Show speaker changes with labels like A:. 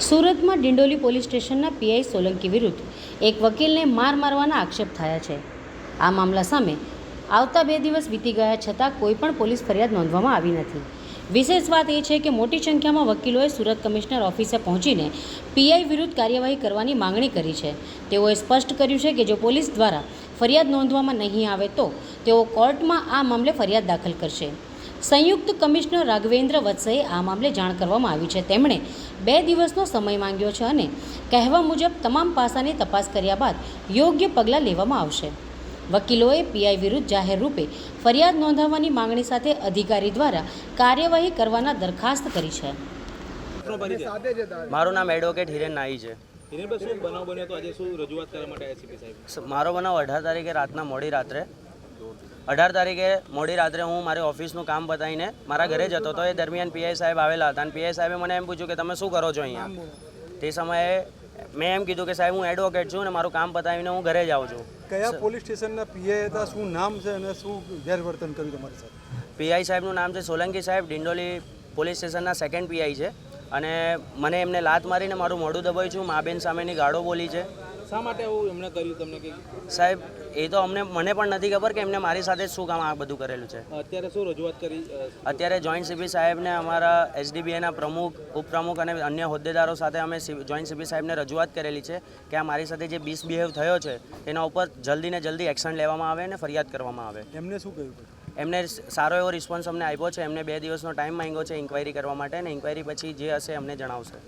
A: સુરતમાં ડિંડોલી પોલીસ સ્ટેશનના પીઆઈ સોલંકી વિરુદ્ધ એક વકીલને મારવાના આક્ષેપ થયા છે. આ મામલા સામે આવતા 2 દિવસ વીતી ગયા છતાં કોઈ પણ પોલીસ ફરિયાદ નોંધવામાં આવી નથી. વિશેષ વાત એ છે કે મોટી સંખ્યામાં વકીલોએ સુરત કમિશનર ઓફિસે પહોંચીને પીઆઈ વિરુદ્ધ કાર્યવાહી કરવાની માંગણી કરી છે. તેઓએ સ્પષ્ટ કર્યું છે કે જો પોલીસ દ્વારા ફરિયાદ નોંધવામાં નહીં આવે તો તેઓ કોર્ટમાં આ મામલે ફરિયાદ દાખલ કરશે. સંયુક્ત કમિશનર રાઘવેન્દ્ર વત્સએ આ મામલે જાણ કરવામાં આવી છે. તેમણે 2 દિવસનો સમય માંગ્યો છે અને કહેવા મુજબ તમામ પાસાની તપાસ કર્યા બાદ યોગ્ય પગલાં લેવામાં આવશે. વકીલોએ પીઆઈ વિરુદ્ધ જાહેર રૂપે ફરિયાદ નોંધાવવાની માંગણી સાથે અધિકારી દ્વારા કાર્યવાહી કરવાના દરખાસ્ત કરી છે.
B: મારું નામ એડવોકેટ હિરેન નાઈ છે. મારો બનાવ 18 તારીખે રાતના મોડી રાત્રે 18 તારીખે મોડી રાત્રે હું મારી ઓફિસનું કામ પતાવીને મારા ઘરે જતો હતો. એ દરમિયાન પીઆઈ સાહેબ આવેલા હતા અને પીઆઈ સાહેબે મને એમ પૂછ્યું કે તમે શું કરો છો અહીંયા. તે સમયે મેં એમ કીધું કે સાહેબ હું એડવોકેટ છું અને મારું કામ પતાવીને હું ઘરે જાઉં છું.
C: કયા પોલીસ સ્ટેશનના પીઆઈ હતા, શું નામ છે અને શું ગેરવર્તન કર્યું તમારી સાથે?
B: પીઆઈ સાહેબનું નામ છે સોલંકી સાહેબ, ડિંડોલી પોલીસ સ્ટેશનના 2nd પીઆઈ છે અને મને એમને લાત મારીને મારું મોઢું દબાવ્યું છું, મા બેન સામેની ગાળો બોલી છે.
D: શા માટે આવું એમણે કર્યું તમને કે
B: સાહેબ એ તો મને પણ નથી ખબર કે એમને મારી સાથે શું કામ આ બધું કરેલું છે.
D: અત્યારે શું રજૂઆત કરી?
B: અત્યારે જોઈન્ટ સીપી સાહેબને, અમારા એસડીબીએના પ્રમુખ, ઉપપ્રમુખ અને અન્ય હોદ્દેદારો સાથે અમે જોઈન્ટ સીપી સાહેબને રજૂઆત કરેલી છે કે આ મારી સાથે જે મિસબિહેવ થયો છે એના ઉપર જલ્દીને જલ્દી એક્શન લેવામાં આવે અને ફરિયાદ કરવામાં આવે.
C: એમને શું કહ્યું?
B: એમને સારો એવો રિસ્પોન્સ અમને આપ્યો છે. એમને 2 દિવસનો ટાઈમ માંગ્યો છે ઇન્ક્વાયરી કરવા માટે અને ઇન્ક્વાયરી પછી જે હશે અમને જણાવશે.